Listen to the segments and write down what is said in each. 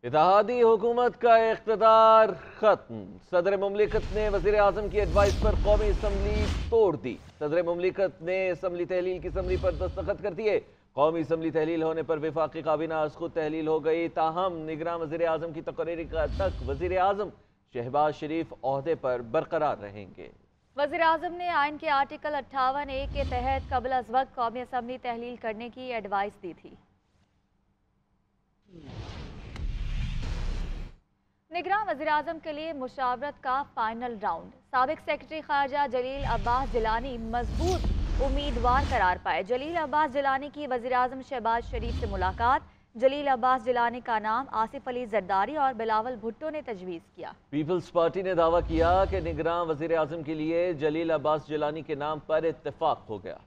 इत्तेहादी हुकूमत का इख्तिदार खत्म। सदर मुमलिकत ने वज़ीर आज़म की एडवाइस पर कौमी असम्बली तोड़ दी। सदर मुमलिकत ने असम्बली तहलील की असम्बली पर दस्तखत कर दिए। कौमी असम्बली तहलील होने पर वफाकी काबीना आज खुद तहलील हो गई। ताहम निगरान वज़ीर आज़म की तकरीर तक वज़ीर आज़म शहबाज शरीफ ओहदे पर बरकरार रहेंगे। वज़ीर आज़म ने आइन के आर्टिकल 58A के तहत कबल अज़ वक्त कौमी असम्बली तहलील करने की एडवाइस दी थी। निगरान वज़ीर आज़म के लिए मुशावरत का फाइनल राउंड। साबिक सेक्रेटरी खारजा जलील अब्बास जिलानी मजबूत उम्मीदवार करार पाए। जलील अब्बास जिलानी की वज़ीर आज़म शहबाज शरीफ से मुलाकात। जलील अब्बास जिलानी का नाम आसिफ अली जरदारी और बिलावल भुट्टो ने तजवीज़ किया। पीपल्स पार्टी ने दावा किया कि निगरान वज़ीर आज़म के लिए जलील अब्बास जिलानी के नाम पर इत्तेफाक हो गया।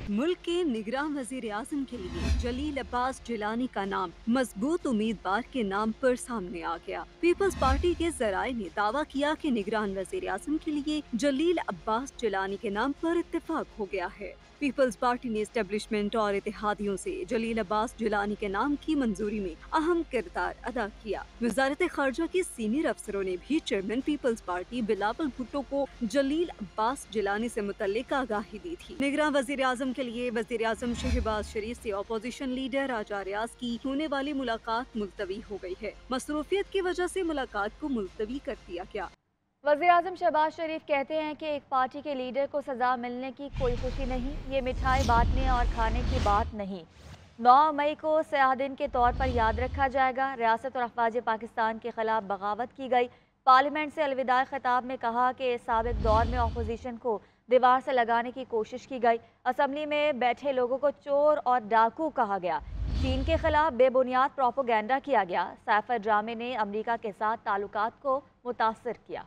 मुल्क के निगरान वज़ीर आज़म के लिए जलील अब्बास जिलानी का नाम मजबूत उम्मीदवार के नाम पर सामने आ गया। पीपल्स पार्टी के जराये ने दावा किया कि निगरान वज़ीर आज़म के लिए जलील अब्बास जिलानी के नाम पर इत्तेफाक हो गया है। पीपल्स पार्टी ने एस्टेब्लिशमेंट और इत्तेहादियों से जलील अब्बास जिलानी के नाम की मंजूरी में अहम किरदार अदा किया। वज़ारत ख़ारजा के सीनियर अफसरों ने भी chairman Peoples Party Bilawal Bhutto को जलील अब्बास जिलानी से मुतल्लिक आगाही दी थी। निगरान वज़ीर आज़म के लिए वज़ीर आज़म शहबाज शरीफ से अपोजिशन लीडर राजा रियाज की होने वाली मुलाकात मुलतवी हो गई है। मसरूफियत की वजह से मुलाकात को मुलतवी कर दिया गया। वज़ीर आज़म शहबाज शरीफ कहते हैं कि एक पार्टी के लीडर को सज़ा मिलने की कोई खुशी नहीं, ये मिठाई बांटने और खाने की बात नहीं। 9 मई को सयाह दिन के तौर पर याद रखा जाएगा। रियासत और अफवाज पाकिस्तान के खिलाफ बगावत की गई। पार्लियामेंट से अलविदा खिताब में कहा कि साबिक दौर में अपोजिशन को दीवार से लगाने की कोशिश की गई। असम्बली में बैठे लोगों को चोर और डाकू कहा गया। चीन के खिलाफ बेबुनियाद प्रोपोगेंडा किया गया। साइफर ड्रामे ने अमरीका के साथ ताल्लुकात को मुतासर किया।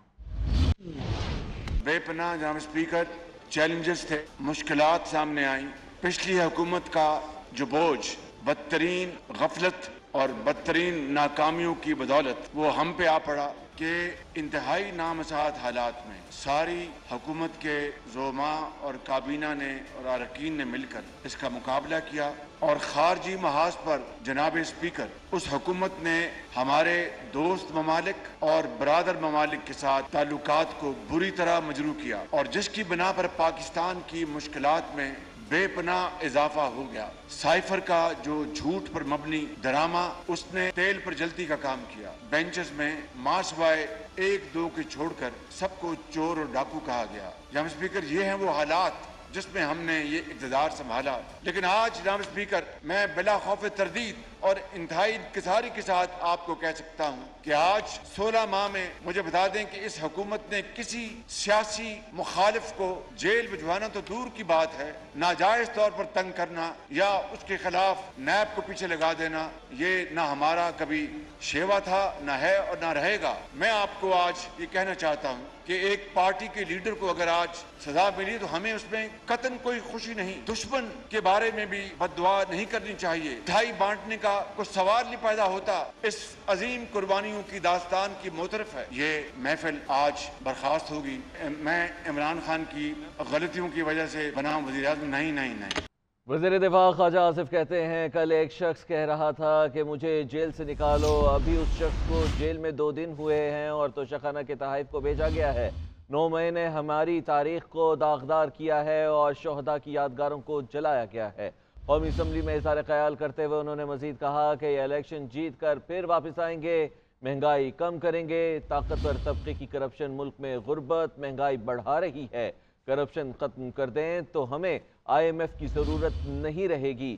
बेपनाह जनाब स्पीकर चैलेंजेस थे, मुश्किलात सामने आई। पिछली हुकूमत का जो बोझ बदतरीन गफलत और बदतरीन नाकामियों की बदौलत वो हम पे आ पड़ा कि इंतहाई नामसात हालात में सारी हुकूमत के ज़ोमा और काबीना ने और अरकान ने मिलकर इसका मुकाबला किया और खारजी महाज पर जनाब स्पीकर उस हुकूमत ने हमारे दोस्त ममालिक और बरादर ममालिक के साथ ताल्लुकात को बुरी तरह मजरू किया और जिसकी बिना पर पाकिस्तान की मुश्किलात में बेपनाह इजाफा हो गया। साइफर का जो झूठ पर मबनी ड्रामा उसने तेल पर जलती का काम किया। बेंचेस में मासवाए 1-2 के छोड़कर सबको चोर और डाकू कहा गया। जनाब स्पीकर ये हैं वो हालात जिसमें हमने ये इक़्तिदार संभाला। लेकिन आज जनाब स्पीकर मैं बिला खौफ तरदीद और इंतहाई इंकिसारी के साथ आपको कह सकता हूँ कि आज 16 माह में मुझे बता दें कि इस हुकूमत ने किसी सियासी मुखालिफ को जेल भिजवाना तो दूर की बात है, नाजायज तौर पर तंग करना या उसके खिलाफ नैब को पीछे लगा देना, ये ना हमारा कभी शेवा था, ना है और ना रहेगा। मैं आपको आज ये कहना चाहता हूँ कि एक पार्टी के लीडर को अगर आज सजा मिली तो हमें उसमें कतन कोई खुशी नहीं। दुश्मन के बारे में भी बददुआ नहीं करनी चाहिए। मिठाई बांटने का कुछ सवाल नहीं पैदा होता। इस अजीम कुर्बानियों की दास्तान की मोतरफ है। ये महफिल आज बर्खास्त होगी। मैं इमरान खान की गलतियों की वजह से बनाम वज़ीर आज़म नहीं। वज़ीर दिफा ख्वाजा आसिफ कहते हैं कल एक शख्स कह रहा था कि मुझे जेल से निकालो। अभी उस शख्स को जेल में 2 दिन हुए हैं और तोशाखाना के तहफ़ को भेजा गया है। 9 मई ने हमारी तारीख को दागदार किया है और शोहदा की यादगारों को जलाया गया है। कौमी असम्बली में इज़हार ख्याल करते हुए उन्होंने मजीद कहा कि ये इलेक्शन जीत कर फिर वापस आएंगे, महंगाई कम करेंगे। ताकतवर तबके की करप्शन मुल्क में गुर्बत महंगाई बढ़ा रही है। करप्शन खत्म कर दें तो हमें IMF की जरूरत नहीं रहेगी।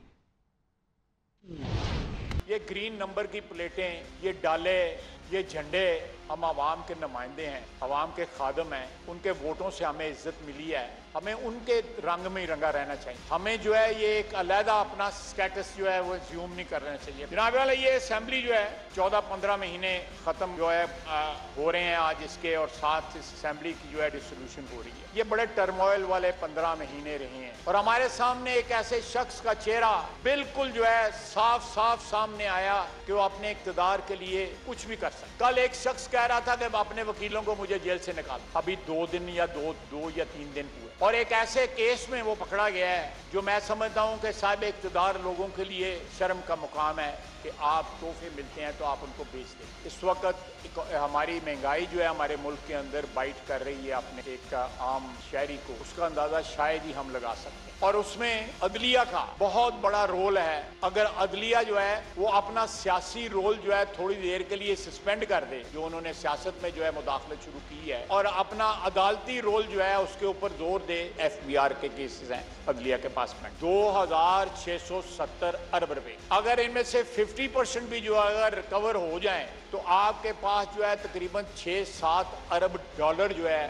ये ग्रीन नंबर की प्लेटें, ये डाले, ये झंडे, हम आवाम के नुमाइंदे हैं, आवाम के खादम हैं, उनके वोटों से हमें इज्जत मिली है। हमें उनके रंग में ही रंगा रहना चाहिए। हमें जो है ये एक अलहदा अपना स्टेटस जो है वो ज्यूम नहीं करना चाहिए। जनाब वाले ये असेंबली जो है 14-15 महीने खत्म जो है हो रहे हैं आज इसके, और साथ इस असेंबली की जो है डिसोल्यूशन हो रही है। ये बड़े टर्मोइल वाले 15 महीने रहे हैं और हमारे सामने एक ऐसे शख्स का चेहरा बिल्कुल जो है साफ साफ सामने आया कि वो अपने इक़्तिदार के लिए कुछ भी कर सकता। कल एक शख्स कह रहा था कि अपने वकीलों को मुझे जेल से निकाल, अभी 2 दिन या 2 या 3 दिन हुए। और एक ऐसे केस में वो पकड़ा गया है जो मैं समझता हूँ कि साहिब इक़्तिदार लोगों के लिए शर्म का मुकाम है कि आप तोहफे मिलते हैं तो आप उनको बेच दें। इस वक्त हमारी महंगाई जो है हमारे मुल्क के अंदर बाइट कर रही है अपने एक आम शहरी को, उसका अंदाजा शायद ही हम लगा सकते हैं। और उसमें अदलिया का बहुत बड़ा रोल है। अगर अदलिया जो है वो अपना सियासी रोल जो है थोड़ी देर के लिए सस्पेंड कर दे, जो उन्होंने सियासत में जो है मुदाखलत शुरू की है, और अपना अदालती रोल जो है उसके ऊपर जोर दे। FBR के केसेस हैं अदलिया के पास में 2670 अरब रुपए, अगर इनमें से 50% भी जो अगर रिकवर हो जाए तो आपके पास जो है तकरीबन 6-7 अरब डॉलर जो है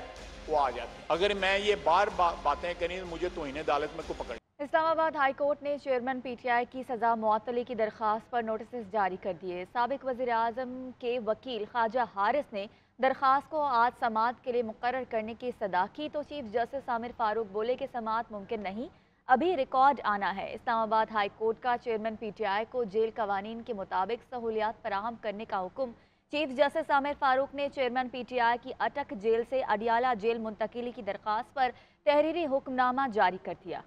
वो आ जाते हैं। अगर मैं ये बातें करी तो मुझे तौहीन अदालत में को पकड़। इस्लामाबाद हाई कोर्ट ने चेयरमैन PTI की सजा मुअत्तली की दरख्वास्त पर नोटिस जारी कर दिए। साबिक वज़ीर आज़म के वकील ख्वाजा हारिस ने दरख्वास्त को आज समाअत के लिए मुकर्रर करने की सदा की तो चीफ जस्टिस आमिर फारूक बोले कि समाअत मुमकिन नहीं, अभी रिकॉर्ड आना है। इस्लामाबाद हाई कोर्ट का चेयरमैन PTI को जेल कवानीन के मुताबिक सहूलियात फराहम करने का हुक्म चीफ जस्टिस आमिर फारूक ने चेयरमैन PTI की अटक जेल से अडियाला जेल मुंतकिली की दरख्वास्त पर तहरीरी हुक्मनामा जारी कर दिया।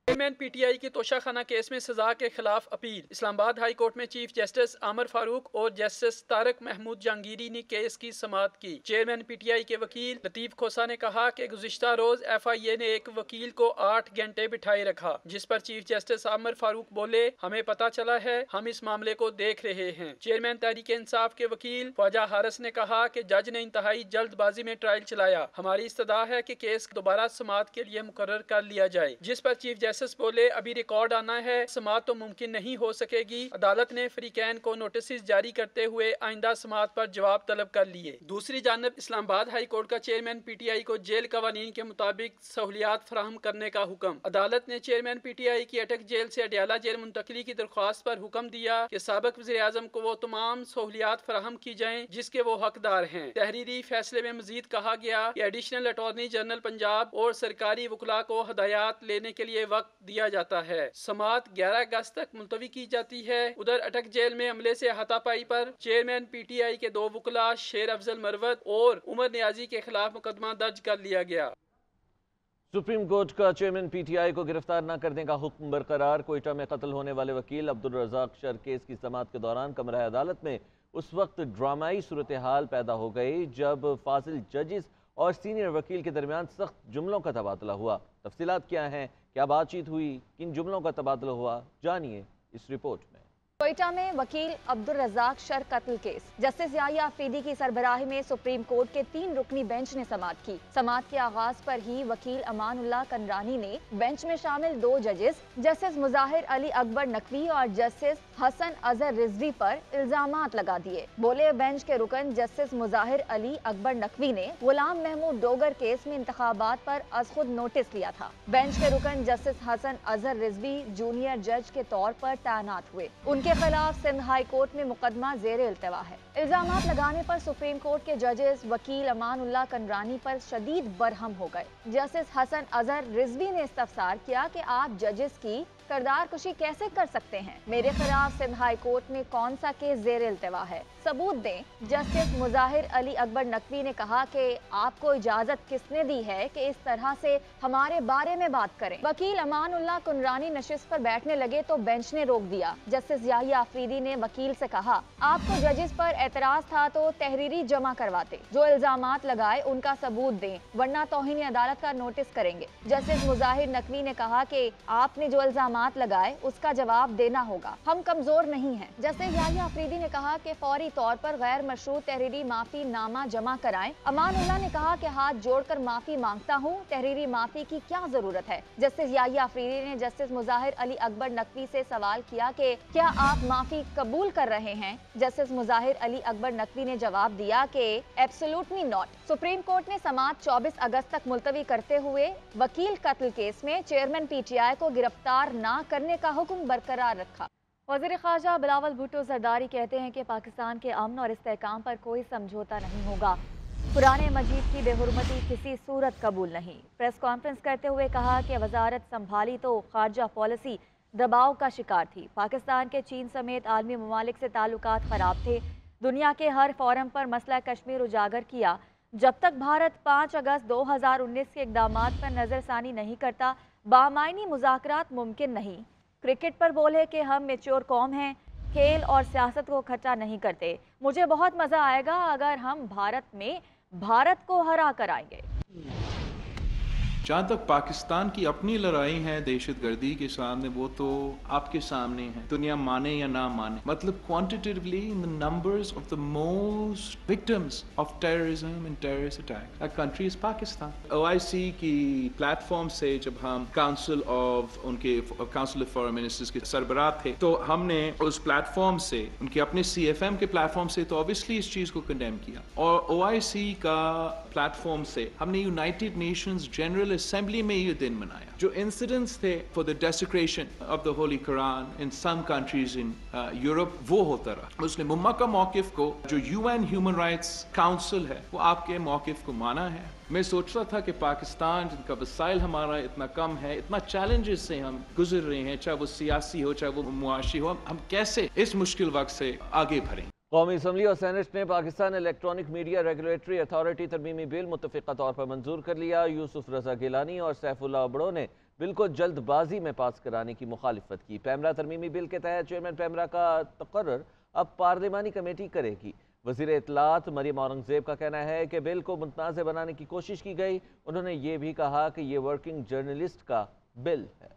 चेयरमैन PTI की तोशाखाना केस में सजा के खिलाफ अपील। इस्लामाबाद हाई कोर्ट में चीफ जस्टिस आमिर फारूक और जस्टिस तारिक महमूद जहांगीरी ने केस की समाअत की। चेयरमैन PTI के वकील लतीफ खोसा ने कहा कि गुज़िश्ता रोज FIA ने एक वकील को 8 घंटे बिठाए रखा, जिस पर चीफ जस्टिस आमिर फारूक बोले, हमें पता चला है, हम इस मामले को देख रहे हैं। चेयरमैन तहरीक इंसाफ के वकील ख्वाजा हारिस ने कहा कि जज ने इंतहाई जल्दबाजी में ट्रायल चलाया, हमारी इस्तदा है कि केस दोबारा समाअत के लिए मुकर्रर कर लिया जाए। जिस पर चीफ जस्टिस बोले, अभी रिकॉर्ड आना है, समाअत तो मुमकिन नहीं हो सकेगी। अदालत ने फरीकैन को नोटिस जारी करते हुए आइंदा समाअत पर जवाब तलब कर लिए। दूसरी जानब इस्लामाबाद हाई कोर्ट का चेयरमैन PTI को जेल कवानीन के मुताबिक सहूलियात फराहम करने का हुक्म। अदालत ने चेयरमैन PTI की अटक जेल से अडियाला जेल मुंतकिली की दरख्वास्त पर हुक्म दिया कि साबिक वज़ीर आज़म को वो तमाम सहूलियात फराहम की जाएं जिसके वो हकदार हैं। तहरीरी फैसले में मजीद कहा गया कि एडिशनल अटॉर्नी जनरल पंजाब और सरकारी वकला को हदायत लेने के लिए वक्त दिया जाता है। समाअत 11 अगस्त तक मुलतवी की जाती है। उधर अटक जेल में हमले से हाथापाई पर चेयरमैन PTI के 2 वकला शेर अफजल मरवत और उमर नियाजी के खिलाफ मुकदमा दर्ज कर लिया गया। सुप्रीम कोर्ट का चेयरमैन PTI को गिरफ्तार न करने का हुक्म बरकरार। कोयटा में कत्ल होने वाले वकील अब्दुल रज़ाक शर केस की समाअत के दौरान कमरा अदालत में उस वक्त ड्रामाई सूरत हाल पैदा हो गई जब फाजिल जजिस और सीनियर वकील के दरमियान सख्त जुमलों का तबादला हुआ। तफसीलात क्या हैं, क्या बातचीत हुई, किन जुमलों का तबादला हुआ, जानिए इस रिपोर्ट में। कोयटा में वकील अब्दुल रज़ाक शर कत्ल केस। जस्टिस याहिया अफरीदी की सरबराही में सुप्रीम कोर्ट के 3 रुकनी बेंच ने समाअत की। समाअत के आगाज पर ही वकील अमानुल्लाह कनरानी ने बेंच में शामिल 2 जजेस जस्टिस मुजाहिर अली अकबर नकवी और जस्टिस हसन अजहर रिजवी पर इल्जामात लगा दिए। बोले बेंच के रुकन जस्टिस मुजाहिर अली अकबर नकवी ने गुलाम महमूद डोगर केस में इंतखाबात पर अज खुद नोटिस लिया था। बेंच के रुकन जस्टिस हसन अजहर रिजवी जूनियर जज के तौर पर तैनात हुए। उनके खिलाफ सिंध हाई कोर्ट में मुकदमा ज़ेरे इल्तवा है। इल्जामात लगाने पर सुप्रीम कोर्ट के जजेस वकील अमानुल्लाह कनरानी पर शदीद बरहम हो गए। जस्टिस हसन अजहर रिजवी ने इस्तफसार किया कि आप जजेस की करदार कुशी कैसे कर सकते हैं? मेरे खिलाफ सिंध हाई कोर्ट में कौन सा केस ज़ेरे इल्तवा है? सबूत दें। जस्टिस मुजाहिर अली अकबर नकवी ने कहा कि आपको इजाजत किसने दी है कि इस तरह से हमारे बारे में बात करें? वकील अमानुल्लाह कनरानी नशिस्त पर बैठने लगे तो बेंच ने रोक दिया। जस्टिस याहिया अफरीदी ने वकील से कहा, आपको जजेस पर एतराज था तो तहरीरी जमा करवाते, जो इल्जामात लगाए उनका सबूत दें, वरना तौहीन अदालत का नोटिस करेंगे। जस्टिस मुजाहिर नकवी ने कहा कि आपने जो इल्जामात लगाए उसका जवाब देना होगा, हम कमजोर नहीं हैं। जस्टिस याहिया अफरीदी ने कहा कि फौरी तौर पर गैर मशरूत तहरीरी माफी नामा जमा कराएं। अमानुल्लाह ने कहा कि हाथ जोड़कर माफी मांगता हूं, तहरीरी माफी की क्या जरूरत है? जस्टिस याहिया अफरीदी ने जस्टिस मुजाहिर अली अकबर नकवी से सवाल किया कि क्या आप माफी कबूल कर रहे हैं? जस्टिस मुजाहिर अली अकबर नकवी ने जवाब दिया कि एब्सोल्युटली नॉट। सुप्रीम कोर्ट ने समाअत 24 अगस्त तक मुलतवी करते हुए वकील कत्ल केस में चेयरमैन PTI को गिरफ्तार न करने का हुक्म बरकरार रखा। वज़ीर ख़ारजा बिलावल भुट्टो ज़रदारी कहते हैं कि पाकिस्तान के अमन और इस्तेहकाम पर कोई समझौता नहीं होगा। कुरान मजीद की बेहुरमती किसी सूरत कबूल नहीं। प्रेस कॉन्फ्रेंस करते हुए कहा कि वजारत संभाली तो खारजा पॉलिसी दबाव का शिकार थी। पाकिस्तान के चीन समेत आलमी ममालिक से ताल्लुकात ख़राब थे। दुनिया के हर फोरम पर मसला कश्मीर उजागर किया। जब तक भारत 5 अगस्त 2019 के इक़दामात पर नज़रसानी नहीं करता, बामायनी मुज़ाकरात मुमकिन नहीं। क्रिकेट पर बोले कि हम मैच्योर कौम हैं, खेल और सियासत को इकट्ठा नहीं करते। मुझे बहुत मज़ा आएगा अगर हम भारत को हरा कर आएंगे। जहाँ तक पाकिस्तान की अपनी लड़ाई है दहशतगर्दी के सामने, वो तो आपके सामने है, दुनिया माने या ना माने। मतलब quantitatively in the numbers of the most victims of terrorism and terrorist attack that country is Pakistan. OIC की प्लेटफॉर्म से जब हम काउंसिल ऑफ फॉरेन मिनिस्टर्स के सरबराह थे, तो हमने उस प्लेटफॉर्म से, उनके अपने CFM के प्लेटफॉर्म से तो ऑब्वियसली इस चीज को कंडेम किया, और OIC का प्लेटफॉर्म से हमने यूनाइटेड नेशंस जनरल असेंबली में ये दिन मनाया। जो इंसिडेंट्स थे for the desecration of the holy Quran in some countries in Europe, वो होता रहा। मुस्लिम उम्मा का मौकिफ को, जो UN ह्यूमन राइट्स काउंसिल है, वो आपके मौकिफ को माना है। मैं सोच रहा था कि पाकिस्तान, जिनका वसाइल हमारा इतना कम है, इतना चैलेंजेस से हम गुजर रहे हैं, चाहे वो सियासी हो चाहे वो मुआशी हो, हम कैसे इस मुश्किल वक्त से आगे बढ़ें। कौमी असम्बली और सेनेट ने Pakistan electronic media regulatory authority तरमीमी बिल मुतफ़िक़ा तौर पर मंजूर कर लिया। यूसुफ रजा गिलानी और सैफुल्लाह अबड़ो ने बिल को जल्दबाजी में पास कराने की मुखालिफत की। पैमरा तरमीमी बिल के तहत चेयरमैन पैमरा का तकर्रर अब पार्लिमानी कमेटी करेगी। वज़ीर इत्तलात मरियम औरंगज़ेब का कहना है कि बिल को मुतनाज़ बनाने की कोशिश की गई। उन्होंने ये भी कहा कि ये वर्किंग जर्नलिस्ट का बिल है।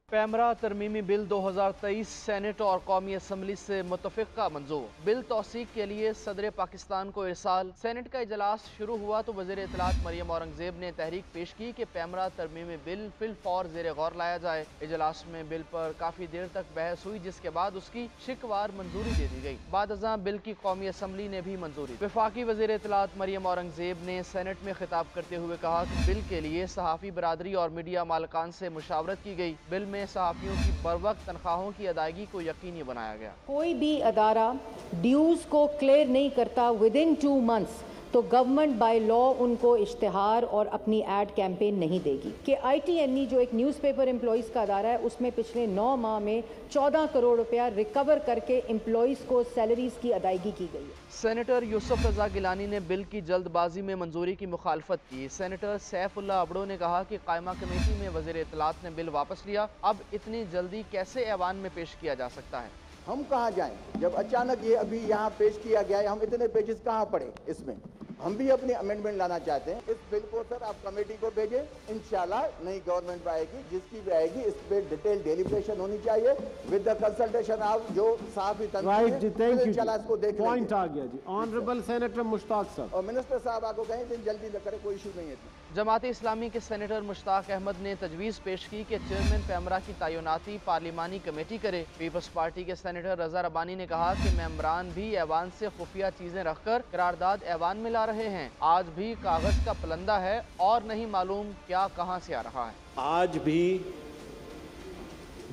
पैमरा तरमीमी बिल 2023 सेनेट और कौमी असम्बली से मुतफ़िक़ा मंजूर। बिल तौसीक के लिए सदर पाकिस्तान को इरसाल। सेनेट का इजलास शुरू हुआ तो वज़ीर इत्तलात मरियम औरंगज़ेब ने तहरीक पेश की कि पैमरा तरमीमी बिल फिल फौर ज़ेर गौर लाया जाए। इजलास में बिल पर काफ़ी देर तक बहस हुई, जिसके बाद उसकी शिकवार मंजूरी दे दी गई। बाद अज़ां बिल की कौमी असम्बली ने भी मंजूरी। वफाकी वज़ीर इत्तलात मरियम औरंगज़ेब ने सेनेट में खिताब करते हुए कहा कि बिल के लिए सहाफ़ी बरादरी और मीडिया मालकान से मुशावरत की गई। बिल में सहाफ़ियों की बरवक्त तनख्वाहों की अदायगी को यकीनी बनाया गया। कोई भी अदारा ड्यूज़ को क्लियर नहीं करता विदिन 2 मंथ्स, तो गवर्नमेंट बाय लॉ उनको इश्तिहार और अपनी एड कैंपेन नहीं देगी। कि ITNE जो एक न्यूज़पेपर एम्प्लॉइज़ का अदारा है, उसमें पिछले 9 माह में 14 करोड़ रुपया रिकवर करके एम्प्लॉइज़ को सैलरीज की अदायगी की गई है। सेनेटर यूसुफ रजा गिलानी ने बिल की जल्दबाजी में मंजूरी की मुखालफत की। सेनेटर सैफुल्लाह अबड़ो ने कहा कि कायमा कमेटी में वज़ीर इत्तलात ने बिल वापस लिया, अब इतनी जल्दी कैसे ऐवान में पेश किया जा सकता है। हम कहाँ जाएं जब अचानक ये अभी यहाँ पेश किया गया है, हम इतने पेजेस कहाँ पढ़े। इसमें हम भी अपनी अमेंडमेंट लाना चाहते हैं। इस बिल को सर आप कमेटी को भेजें, इंशाल्लाह नई गवर्नमेंट आएगी, जिसकी भी आएगी इस पे डिटेल डेलिब्रेशन होनी चाहिए विद द कंसल्टेशन ऑफ जो साफ इसको देख पॉइंट आ गया जी। ऑनरेबल सेनेटर मुश्ताक साहब और मिनिस्टर साहब आपको कहें दिन जल्दी न करे, कोई इशू नहीं है। जमात इस्लामी के सेनेटर मुश्ताक अहमद ने तजवीज़ पेश की कि चेयरमैन पैमरा की तैनाती पार्लिमानी कमेटी करे। पीपल्स पार्टी के सेनेटर रजा रबानी ने कहा कि मेंबरान भी ऐवान से खुफिया चीजें रखकर करारदाद ऐवान में ला रहे हैं। आज भी कागज का पलंदा है और नहीं मालूम क्या कहां से आ रहा है। आज भी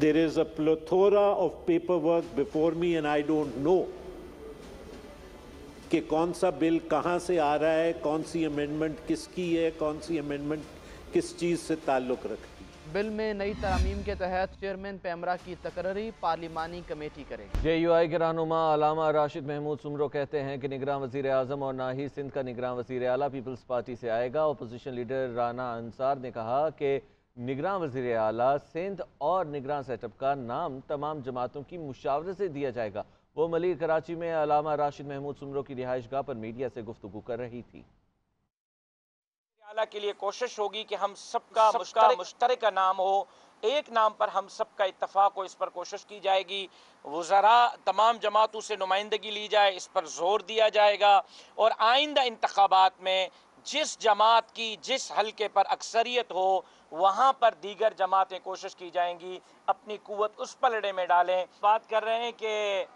there is a plethora of paperwork before me and I don't know कि कौन सा बिल कहां से आ रहा है, कौन सी अमेंडमेंट किसकी है, कौन सी अमेंडमेंट किस चीज से ताल्लुक रखती है। बिल में नई तरमीम के तहत चेयरमैन पैमरा की तकर्री पार्लिमानी कमेटी करेगी। JUI के रहनुमा अलामा राशिद महमूद सुमरो कहते हैं कि निगरान वज़ीर आज़म और ना ही सिंध का निगरान वज़ीर आला पीपल्स पार्टी से आएगा। अपोजिशन लीडर राना अंसार ने कहा कि निगरान वज़ीर आला सिंध और निगरान सेटअप का नाम तमाम जमातों की मुशावरे से दिया जाएगा। वो मलिक कराची में अलामा राशिद महमूद सुमरो की रिहाइशगाह पर मीडिया से गुफ्तगू कर रही थी। आला के लिए कोशिश होगी कि हम सबका मुश्तरक नाम हो, एक नाम पर हम सबका इत्तफाक हो, इस पर कोशिश की जाएगी। वज़रा तमाम जमातों से नुमाइंदगी ली जाए, इस पर जोर दिया जाएगा और आइंदा इंतखाबात में जिस जमात की जिस हल्के पर अक्सरियत हो वहाँ पर दीगर जमातें कोशिश की जाएंगी अपनी कुव्वत उस पलड़े में डालें। बात कर रहे हैं कि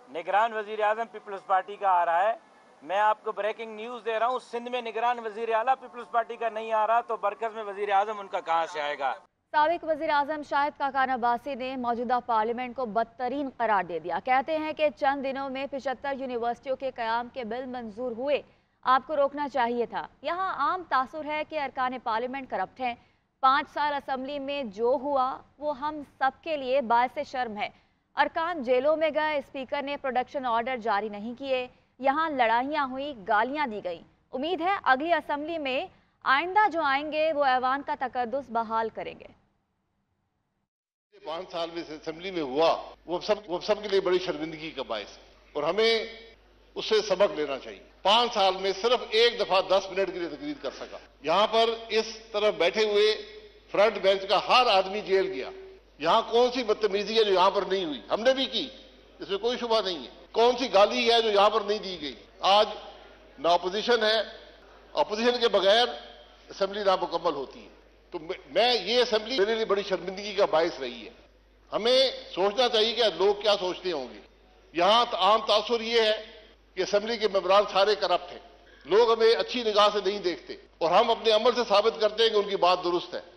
निगरान वज़ीर आज़म पीपल्स पार्टी का आ रहा है। मैं आपको ब्रेकिंग न्यूज़ दे रहा हूँ, सिंध में निगरान वज़ीर आला पीपल्स पार्टी का नहीं आ रहा तो बरकस में वज़ीर आज़म उनका कहाँ से आएगा। साबिक वज़ीर आज़म शाहिद काकान अब्बासी ने मौजूदा पार्लियामेंट को बदतरीन करार दे दिया। कहते हैं कि चंद दिनों में 75 यूनिवर्सिटियों के क़याम के बिल मंजूर हुए, आपको रोकना चाहिए था। यहाँ आम तासुर है कि अरकान पार्लियामेंट करप्ट हैं। 5 साल असम्बली में जो हुआ वो हम सब के लिए बायसे शर्म है। अरकान जेलों में गए, स्पीकर ने प्रोडक्शन ऑर्डर जारी नहीं किए, यहाँ लड़ाइयाँ हुई, गालियाँ दी गई। उम्मीद है अगली असम्बली में आइंदा जो आएंगे वो ऐवान का तकद्दुस बहाल करेंगे। 5 साल में असेंबली में हुआ वो सब के लिए बड़ी शर्मिंदगी का बायस है और हमें उससे सबक लेना चाहिए। 5 साल में सिर्फ एक दफा 10 मिनट के लिए तकरीर कर सका। यहाँ पर इस तरफ बैठे हुए फ्रंट बेंच का हर आदमी जेल गया। यहाँ कौन सी बदतमीजी है जो यहाँ पर नहीं हुई? हमने भी की, इसमें कोई शुबा नहीं है। कौन सी गाली है जो यहाँ पर नहीं दी गई? आज ना अपोजिशन है, अपोजिशन के बगैर असेंबली नामुकम्मल होती है। तो मैं ये असेंबली मेरे लिए बड़ी शर्मिंदगी का बायस रही है। हमें सोचना चाहिए कि लोग क्या सोचते होंगे। यहाँ आम तासुर ये है कि असेंबली के मेंबरान सारे करप्ट हैं, लोग हमें अच्छी निगाह से नहीं देखते और हम अपने अमल से साबित करते हैं कि उनकी बात दुरुस्त है।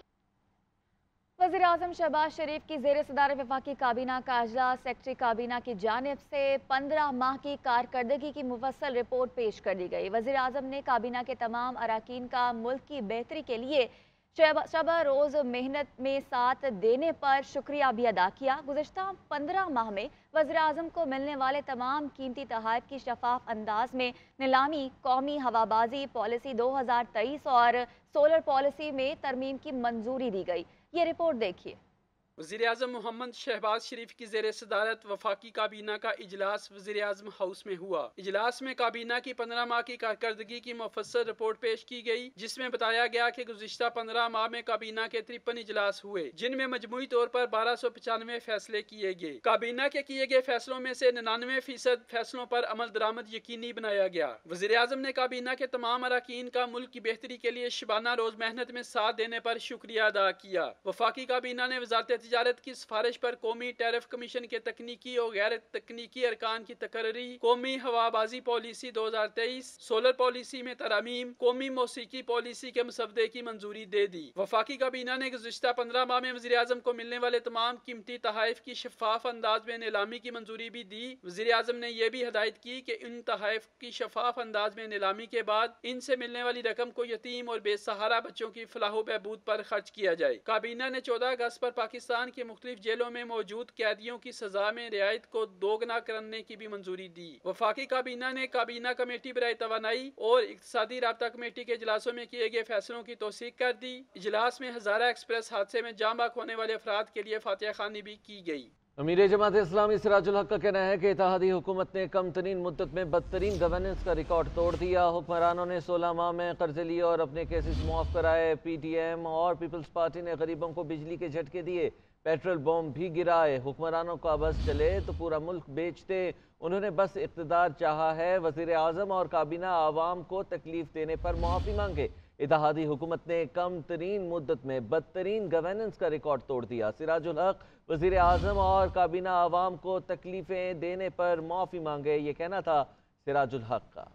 वज़ीर आज़म शहबाज शरीफ की ज़ेर सदारत वफाकी काबीना का अजलास सेक्रेटरी काबीना की जानिब से 15 माह की कारकर्दगी की मुफस्सल रिपोर्ट पेश कर दी गई। वज़ीर आज़म ने काबीना के तमाम अराकीन का मुल्क की बेहतरी के लिए शबा रोज़ मेहनत में साथ देने पर शुक्रिया भी अदा किया। गुज़िश्ता 15 माह में वज़ीर आज़म को मिलने वाले तमाम कीमती तोहफ़ की शफाफ अंदाज में नीलामी, कौमी हवाबाजी पॉलिसी 2023 और सोलर पॉलिसी में तरमीम की मंजूरी दी गई। ये रिपोर्ट देखिए। वज़ीर आज़म मोहम्मद शहबाज शरीफ की ज़ेर सदारत वफाकी काबीना का इजलास वज़ीर आज़म हाउस में हुआ। इजलास में काबीना की 15 माह की कारकर्दगी की मुफस्सल रिपोर्ट पेश की गई, जिसमें बताया गया कि गुज़िश्ता 15 माह में काबीना के 53 इजलास हुए, जिनमें मजमूई तौर पर 1295 फैसले किए गए। काबीना के किए गए फैसलों में से 99% फैसलों पर अमल दरामद यकीनी बनाया गया। वज़ीर आज़म ने काबीना के तमाम अरकान का मुल्क की बेहतरी के लिए शबाना रोज मेहनत में साथ देने पर शुक्रिया अदा किया। वफाकी काबीना ने वज़ारत तिजारत की सिफारिश पर कौमी टैरिफ कमीशन के तकनीकी और गैर तकनीकी अरकान की तकर्री, कौमी हवाबाजी पॉलिसी 2023, सोलर पॉलिसी में तरमीम, कौमी मौसीकी पॉलिसी के मसवदे की मंजूरी दे दी। वफाकी काबीना ने गुज़िश्ता 15 माह में वज़ीर आज़म को मिलने वाले तमाम कीमती तोहफ़ की शफाफ अंदाज में नीलामी की मंजूरी भी दी। वज़ीर आज़म ने यह भी हिदायत की कि इन तोहफ़ की शफाफ अंदाज में नीलामी के बाद इनसे मिलने वाली रकम को यतीम और बेसहारा बच्चों की फलाह बहबूद पर खर्च किया जाए। काबीना ने 14 अगस्त पर पाकिस्तान के मुख्तलिफ जेलों में मौजूद कैदियों की सजा में रियायत को दोगुना करने की भी मंजूरी दी। वफाकी काबीना ने काबीना कमेटी बराए तवानाई और इक्तिसादी राब्ता कमेटी के इजलासों में किए गए फैसलों की तौसीक कर दी। इजलास में हज़ारा एक्सप्रेस हादसे में जाँ बाक होने वाले अफराद के लिए फातिहा खानी भी की गई। अमीर जमात इस्लामी सिराजुल हक का कहना है कि इत्तेहादी हुकूमत ने कम तरीन मुद्दत में बदतरीन गवर्नेंस का रिकॉर्ड तोड़ दिया। हुक्मरानों ने 16 माह में कर्जे लिए और अपने केसेस मुआफ कराए। PTM और पीपल्स पार्टी ने गरीबों को बिजली के झटके दिए, पेट्रोल बम भी गिराए। हुक्मरानों का बस चले तो पूरा मुल्क बेचते, उन्होंने बस इक़्तिदार चाहा है। वज़ीर आज़म और काबीना आवाम को तकलीफ देने पर मुआफ़ी मांगे। इत्तेहादी हुकूमत ने कम तरीन मुद्दत में बदतरीन गवर्नेंस का रिकॉर्ड तोड़ दिया। सिराजुल हक वज़ीर आज़म और काबीना आवाम को तकलीफ़ें देने पर मुआफ़ी मांगे, ये कहना था सिराजुल हक का।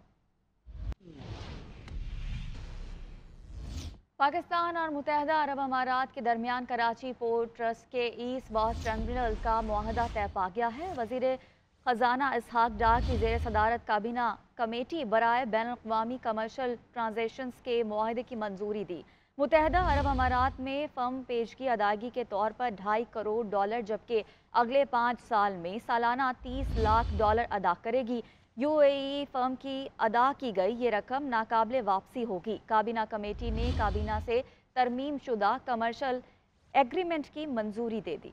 पाकिस्तान और मुत्तहदा अरब अमारात के दरमियान कराची पोर्ट ट्रस्ट के ईस्ट वेस्ट टर्मिनल का मुआहदा तय पा गया है। वज़ीर ख़जाना इसहाक डार की ज़ेर सदारत काबीना कमेटी बराए बैनुल-अक़वामी कमर्शल ट्रांजेक्शंस के मुआहदे की मंजूरी दी। मुत्तहदा अरब अमारात में फ़र्म पेशगी अदायगी के तौर पर $2.5 करोड़, जबकि अगले 5 साल में सालाना $30 लाख अदा करेगी। UAE फ़र्म की अदा की गई ये रकम नाकाबिले वापसी होगी। काबीना कमेटी ने काबीना से तरमीम शुदा कमर्शल एग्रीमेंट की मंजूरी दे दी।